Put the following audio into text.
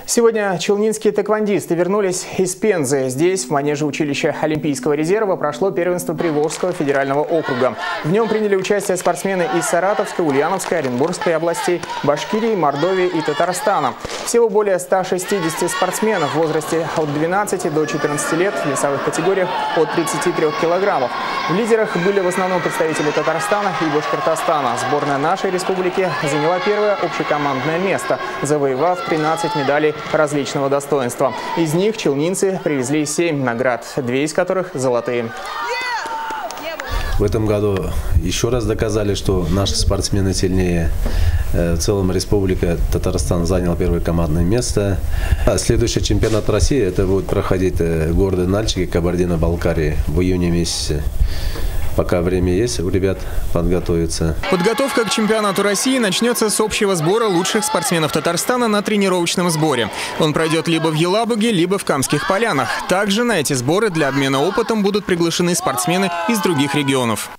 Сегодня челнинские тэквондисты вернулись из Пензы. Здесь, в манеже училища Олимпийского резерва, прошло первенство Приволжского федерального округа. В нем приняли участие спортсмены из Саратовской, Ульяновской, Оренбургской областей, Башкирии, Мордовии и Татарстана. Всего более 160 спортсменов в возрасте от 12 до 14 лет в весовых категориях от 33 килограммов. В лидерах были в основном представители Татарстана и Башкортостана. Сборная нашей республики заняла первое общекомандное место, завоевав 13 медалей различного достоинства. Из них челнинцы привезли 7 наград, 2 из которых золотые. В этом году еще раз доказали, что наши спортсмены сильнее. В целом республика Татарстан занял первое командное место. Следующий чемпионат России это будет проходить в городе Нальчике, Кабардино-Балкарии в июне месяце. Пока время есть у ребят подготовиться. Подготовка к чемпионату России начнется с общего сбора лучших спортсменов Татарстана на тренировочном сборе. Он пройдет либо в Елабуге, либо в Камских Полянах. Также на эти сборы для обмена опытом будут приглашены спортсмены из других регионов.